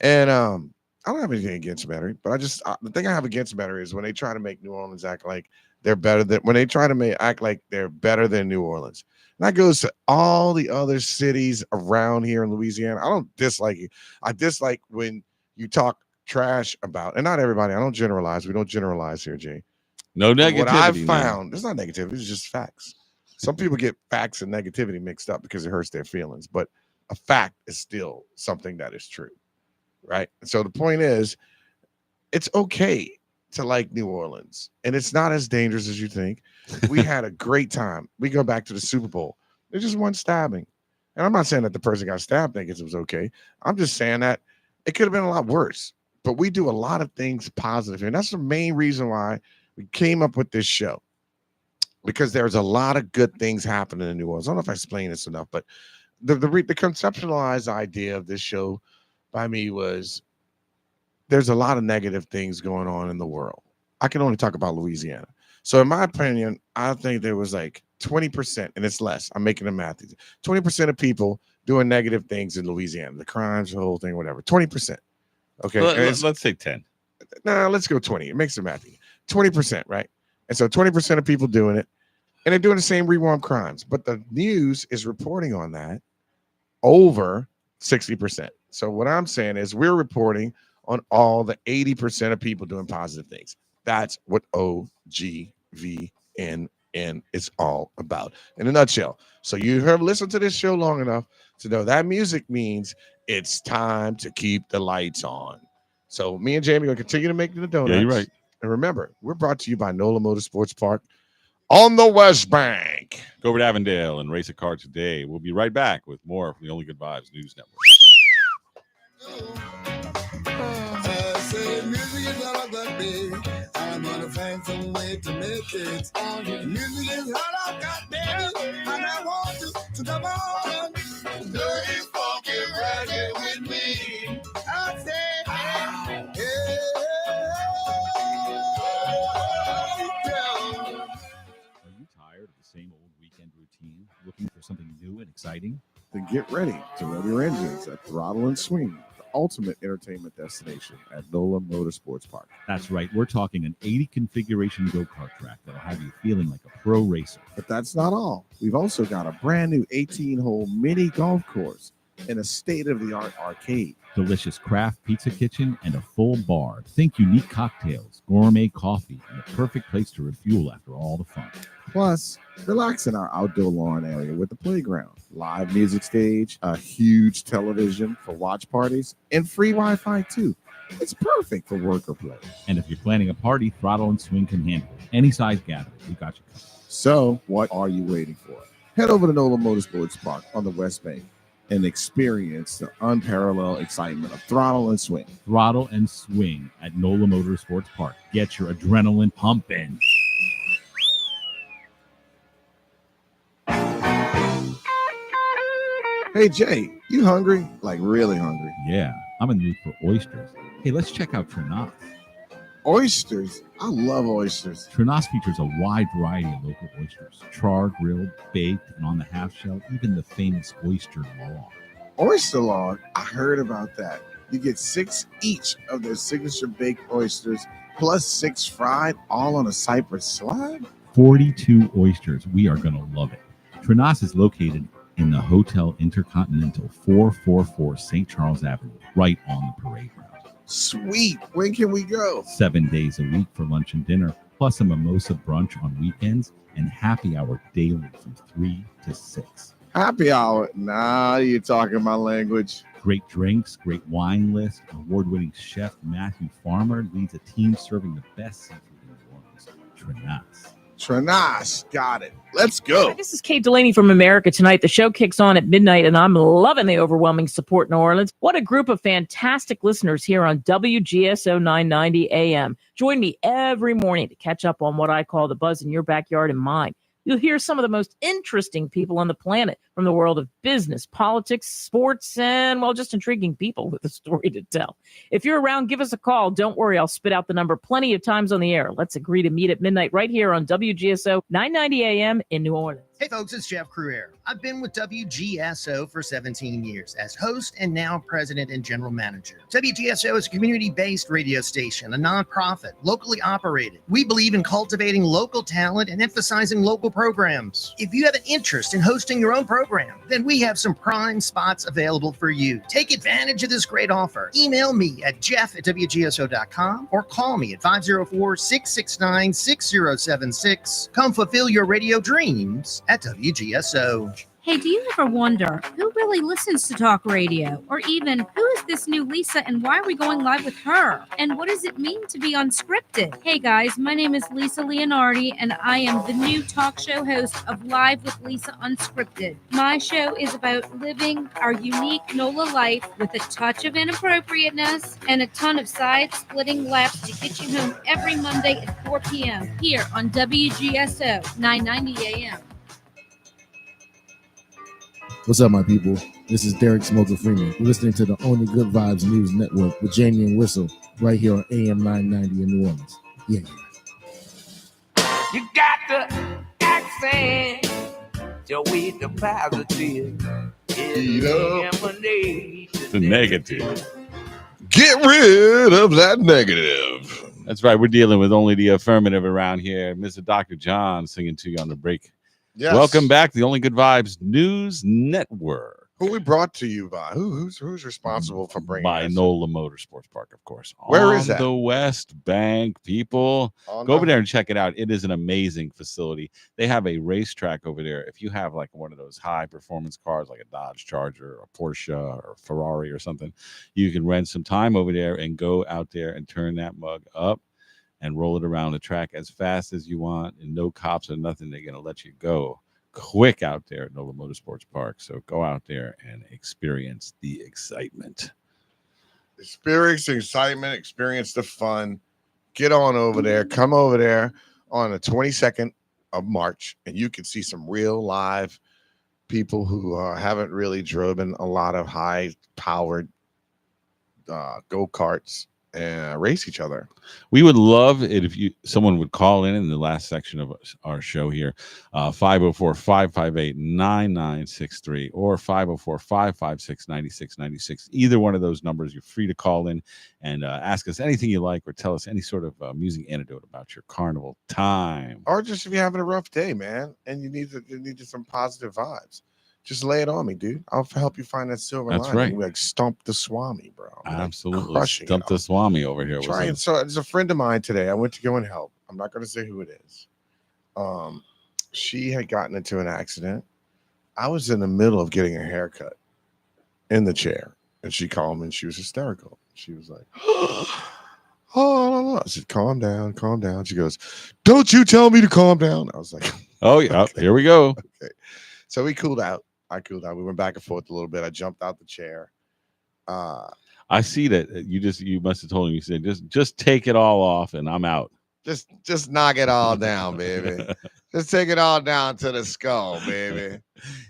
And I don't have anything against Metairie, but the thing I have against Metairie is when they try to make New Orleans act like they're better than, when they try to act like they're better than New Orleans. And that goes to all the other cities around here in Louisiana. I don't dislike it. I dislike when you talk trash about, and not everybody, I don't generalize. We don't generalize here, Jay. No negativity. What I've found, it's not negativity, it's just facts. Some people get facts and negativity mixed up because it hurts their feelings, but a fact is still something that is true, right? And so the point is, it's okay to like New Orleans, and it's not as dangerous as you think. We had a great time. We go back to the Super Bowl. There's just one stabbing. And I'm not saying that the person got stabbed thinking it was okay. I'm just saying that it could have been a lot worse. But we do a lot of things positive here. And that's the main reason why we came up with this show. Because there's a lot of good things happening in New Orleans. I don't know if I explained this enough, but the conceptualized idea of this show by me was there's a lot of negative things going on in the world. I can only talk about Louisiana. So in my opinion, I think there was like 20%, and it's less. I'm making the math easy. 20% of people doing negative things in Louisiana, the crimes, the whole thing, whatever. 20%. Okay. Let's say 10. No, let's go 20. It makes the math easy. 20%, right? And so 20% of people doing it, and they're doing the same rewarm crimes. But the news is reporting on that over 60%. So what I'm saying is we're reporting on all the 80% of people doing positive things. That's what OGVNN is all about in a nutshell. So you have listened to this show long enough to know that music means it's time to keep the lights on. So me and Jamie will continue to make the donuts. Yeah, you're right. And remember, we're brought to you by NOLA Motorsports Park on the West Bank. Go over to Avondale and race a car today. We'll be right back with more of the Only Good Vibes News Network. Music is all I've got, baby. I'm gonna find some way to make it. Music is all I've got, baby. And I want to come on. Dirty, funky reggae with me. I say, Are you tired of the same old weekend routine? Looking for something new and exciting? Then get ready to rev your engines at Throttle and Swing, the ultimate entertainment destination at NOLA Motorsports Park. That's right. We're talking an 80 configuration go-kart track that'll have you feeling like a pro racer. But that's not all. We've also got a brand new 18-hole mini golf course and a state-of-the-art arcade. Delicious craft pizza kitchen and a full bar. Think unique cocktails, gourmet coffee, and the perfect place to refuel after all the fun. Plus, relax in our outdoor lawn area with the playground, live music stage, a huge television for watch parties, and free Wi-Fi too. It's perfect for work or play. And if you're planning a party, Throttle and Swing can handle it. Any size gathering, we got you covered. So, what are you waiting for? Head over to NOLA Motorsports Park on the West Bank and experience the unparalleled excitement of Throttle and Swing. Throttle and Swing at NOLA Motorsports Park. Get your adrenaline pumping. Hey, Jay, you hungry? Like really hungry? Yeah, I'm in the mood for oysters. Hey, let's check out Trenas. Oysters? I love oysters. Trenas features a wide variety of local oysters. Charred, grilled, baked, and on the half shell, even the famous oyster log. Oyster log? I heard about that. You get 6 each of their signature baked oysters, plus 6 fried, all on a Cypress slab? 42 oysters. We are going to love it. Trenas is located in the Hotel Intercontinental, 444 St. Charles Avenue, right on the parade route. Sweet. When can we go? 7 days a week for lunch and dinner, plus a mimosa brunch on weekends and happy hour daily from 3 to 6. Happy hour? Nah, you're talking my language. Great drinks, great wine list. Award-winning chef Matthew Farmer leads a team serving the best seafood in New Orleans. Trenas. Trenas. Got it. Let's go. Hi, this is Kate Delaney from America Tonight. The show kicks on at midnight, and I'm loving the overwhelming support in New Orleans. What a group of fantastic listeners here on WGSO 990 AM. Join me every morning to catch up on what I call the buzz in your backyard and mine. You'll hear some of the most interesting people on the planet from the world of business, politics, sports, and, well, just intriguing people with a story to tell. If you're around, give us a call. Don't worry, I'll spit out the number plenty of times on the air. Let's agree to meet at midnight right here on WGSO 990 AM in New Orleans. Hey folks, it's Jeff Cruier. I've been with WGSO for 17 years as host and now president and general manager. WGSO is a community-based radio station, a nonprofit, locally operated. We believe in cultivating local talent and emphasizing local programs. If you have an interest in hosting your own program, then we have some prime spots available for you. Take advantage of this great offer. Email me at jeff@wgso.com or call me at 504-669-6076. Come fulfill your radio dreams at WGSO. Hey, do you ever wonder who really listens to talk radio? Or even, who is this new Lisa and why are we going live with her? And what does it mean to be unscripted? Hey guys, my name is Lisa Leonardi and I am the new talk show host of Live with Lisa Unscripted. My show is about living our unique NOLA life with a touch of inappropriateness and a ton of side-splitting laughs to get you home every Monday at 4 p.m. here on WGSO 990 AM. What's up, my people? This is Derek Smoker Freeman. You're listening to the Only Good Vibes News Network with Jamie and Whistle right here on AM 990 in New Orleans. Yeah. You got the accent, so with the positive, The negative. Get rid of that negative. That's right. We're dealing with only the affirmative around here. Mr. Dr. John singing to you on the break. Yes. Welcome back to the Only Good Vibes News Network. Who we brought to you by? Who's responsible for bringing by this? NOLA Motorsports Park, of course. Where is that? The West Bank, people. Go over there and check it out. It is an amazing facility. They have a racetrack over there. If you have like one of those high performance cars, like a Dodge Charger, or a Porsche, or a Ferrari, or something, you can rent some time over there and go out there and turn that mug up and roll it around the track as fast as you want, and no cops or nothing. They're going to let you go quick out there at NOLA Motorsports Park. So go out there and experience the excitement. Experience the excitement, experience the fun. Get on over there. Come over there on the 22nd of March, and you can see some real live people who haven't really driven a lot of high-powered go-karts and race each other. We would love it if someone would call in the last section of our show here, 504-558-9963 or 504-556-9696. Either one of those numbers, you're free to call in and ask us anything you like, or tell us any sort of music anecdote about your carnival time. Or just if you're having a rough day, man, and you need some positive vibes. Just lay it on me, dude. I'll help you find that silver That's lining. right. We like stomp the Swami, bro. Absolutely. Stump the Swami over here. So there's a friend of mine today. I went to go and help. I'm not going to say who it is. She had gotten into an accident. I was in the middle of getting a haircut in the chair, and she called me and she was hysterical. She was like, oh, I said, calm down, calm down. She goes, don't you tell me to calm down. I was like, oh, yeah, okay. Here we go. Okay. So we cooled out. I cooled out. We went back and forth a little bit. I jumped out the chair. I see that you must have told him, you said, just take it all off and I'm out. Just knock it all down, baby. Just take it all down to the skull, baby.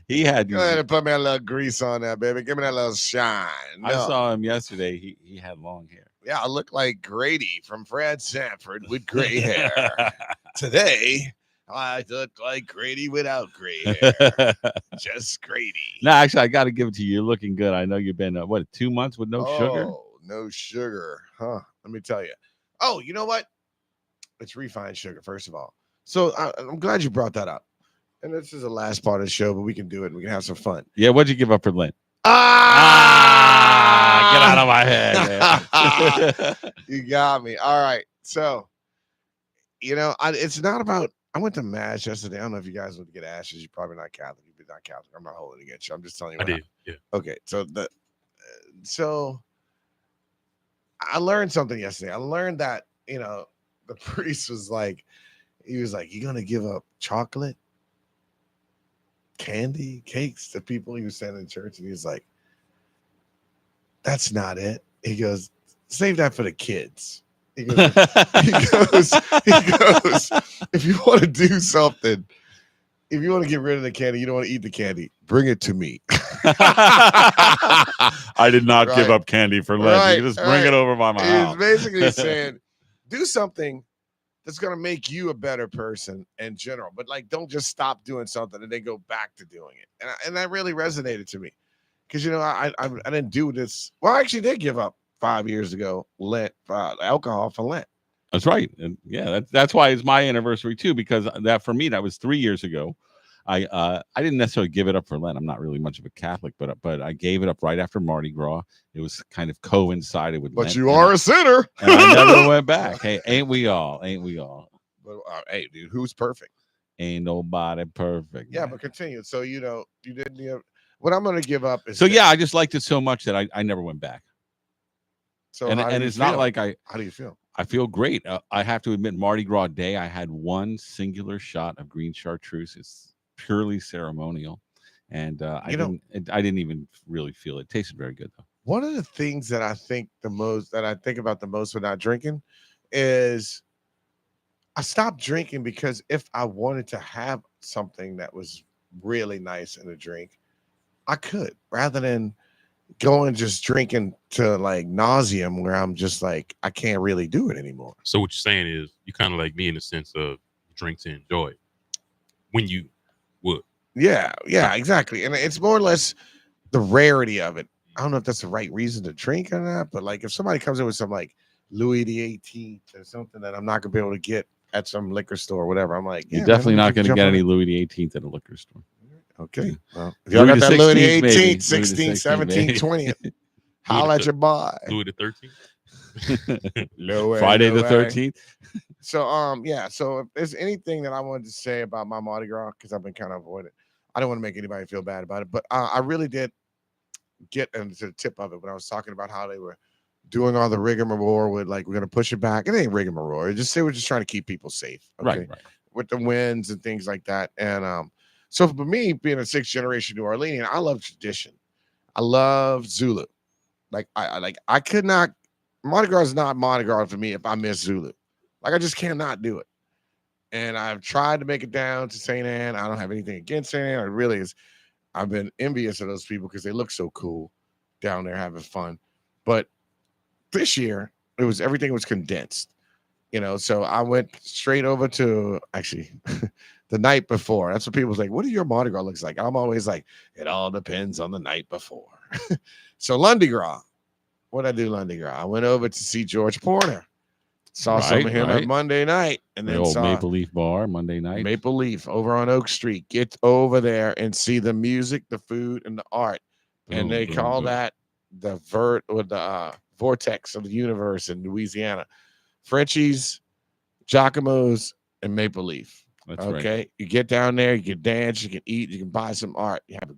He had go ahead and put me a little grease on there, baby. Give me that little shine. No. I saw him yesterday. He had long hair. Yeah, I look like Grady from Fred Sanford with gray hair. Today, I look like Grady without gray hair. Just Grady. No, actually, I got to give it to you. You're looking good. I know you've been, 2 months with no sugar? No sugar. Huh. Let me tell you. Oh, you know what? It's refined sugar, first of all. So I'm glad you brought that up. And this is the last part of the show, but we can do it. We can have some fun. Yeah, what'd you give up for Lent? Get out of my head, man. You got me. All right. So, it's not about, I went to Mass yesterday. I don't know if you guys want to get ashes. You're probably not Catholic. You're not Catholic. I'm not holding it against you. I'm just telling you. I did. Yeah. Okay. So I learned something yesterday. I learned that, the priest was like, you going to give up chocolate, candy, cakes to people he was sending to church? And he was like, that's not it. He goes, save that for the kids. He goes, if you want to do something, if you want to get rid of the candy, you don't want to eat the candy, bring it to me. I did not give up candy for Lent. You can just bring it over by my house. He's basically saying, do something that's going to make you a better person in general. But, like, don't just stop doing something and then go back to doing it. And that really resonated to me. Because, you know, I didn't do this. Well, I actually did give up 5 years ago Lent, alcohol for Lent. That's right. And yeah, that's why it's my anniversary too, because that for me, that was 3 years ago. I didn't necessarily give it up for Lent. I'm not really much of a Catholic, but I gave it up right after Mardi Gras. It was kind of coincided with But Lent, you are a sinner. And I never went back. Hey, ain't we all? Ain't we all? But, hey, dude, who's perfect? Ain't nobody perfect. Yeah, but continue. So, you know, you didn't. What I'm going to give up is. So, yeah, I just liked it so much that I never went back. So, and it's not like How do you feel? I feel great. I have to admit, Mardi Gras Day, I had one singular shot of green chartreuse. It's purely ceremonial, and I didn't even really feel it. It tasted very good though. One of the things that I think about the most when not drinking is I stopped drinking because if I wanted to have something that was really nice in a drink, I could, rather than going just drinking to like nauseum where I'm just like I can't really do it anymore. So what you're saying is you kind of like me in the sense of drink to enjoy it when you would. Yeah, exactly. And it's more or less the rarity of it. I don't know if that's the right reason to drink or not, but like if somebody comes in with some like Louis the 18th or something that I'm not gonna be able to get at some liquor store or whatever, I'm like, you're definitely not going to get any Louis the 18th at a liquor store. Okay. Well, if y'all got that Louis the 18th, 16th, 17th, 20th, holla at your boy. Louis the 13th. No way. Friday the 13th. So yeah. So if there's anything that I wanted to say about my Mardi Gras, because I've been kind of avoiding, I don't want to make anybody feel bad about it, but I really did get into the tip of it when I was talking about how they were doing all the rigmarole with like we're gonna push it back. It ain't rigmarole. Just say we're just trying to keep people safe. Okay? Right. With the winds and things like that. And so for me, being a sixth generation New Orleanian, I love tradition. I love Zulu. Like I could not. Mardi Gras is not Mardi Gras for me if I miss Zulu. Like I just cannot do it. And I've tried to make it down to St. Anne. I don't have anything against St. Anne. It really is. I've been envious of those people because they look so cool down there having fun. But this year, everything was condensed. You know, so I went straight over to actually the night before. That's what people was like, what do your Mardi Gras looks like? I'm always like, it all depends on the night before. So Lundi Gras. What did I do Lundi Gras? I went over to see George Porter. Saw some of him at Monday night. And then old Maple Leaf Bar Monday night. Maple Leaf over on Oak Street. Get over there and see the music, the food, and the art. And they call that the vortex of the universe in Louisiana. Frenchies, Giacomo's, and Maple Leaf. That's okay. Right. You get down there, you can dance, you can eat, you can buy some art. You have a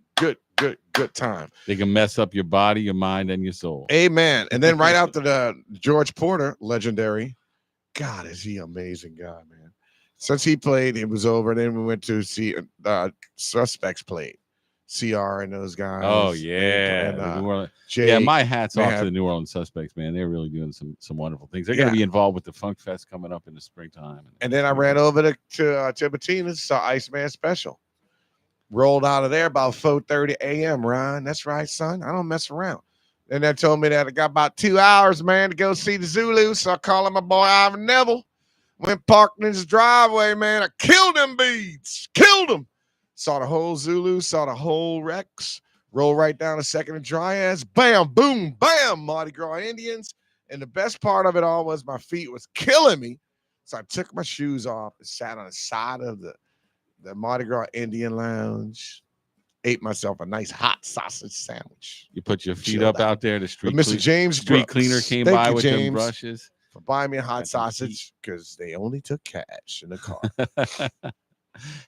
good time. They can mess up your body, your mind, and your soul. Amen. And then right after the George Porter, legendary, God, is he amazing guy, man. Since he played, it was over. And then we went to see Suspects played. CR and those guys. Oh yeah, and, New Orleans. Jay, yeah. My hat's off to the New Orleans Suspects, man. They're really doing some wonderful things. They're going to be involved with the Funk Fest coming up in the springtime. And then I ran over to Tibertina's, saw Iceman Special. Rolled out of there about 4:30 a.m. Ryan, that's right, son. I don't mess around. Then they told me that I got about 2 hours, man, to go see the Zulu. So I called my boy Ivan Neville. Went parked in his driveway, man. I killed them beads. Killed them. Saw the whole Zulu, saw the whole Rex, roll right down to Second and Dryas, bam, boom, bam, Mardi Gras Indians. And the best part of it all was my feet was killing me. So I took my shoes off and sat on the side of the Mardi Gras Indian Lounge, ate myself a nice hot sausage sandwich. You put your feet up out there. The street Mr. James street Brooks, cleaner came thank by you, with James, them brushes. for buying me a hot sausage because they only took cash in the car.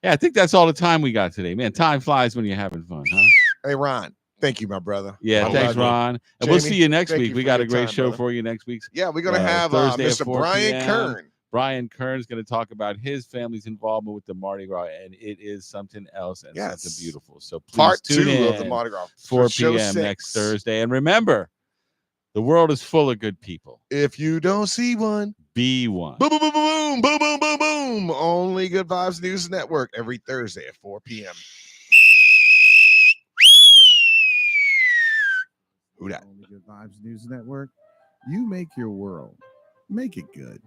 Yeah, I think that's all the time we got today, man. Time flies when you're having fun, huh? Hey, Ron, thank you, my brother. Yeah, thanks, Ron. And we'll see you next week. We got a great show brother. for you next week. Yeah, we're gonna have Thursday Mr. at 4 Brian p.m. Kern. Brian Kern's going to talk about his family's involvement with the Mardi Gras, and it is something else and something beautiful. So please Part tune 2 in of the Mardi Gras 4 for show p.m. 6. next Thursday. And remember, The world is full of good people. If you don't see one, be one. Boom, boom, boom, boom, boom, boom, boom, boom. Only Good Vibes News Network every Thursday at 4 p.m. Who that? Only Good Vibes News Network. You make your world. Make it good.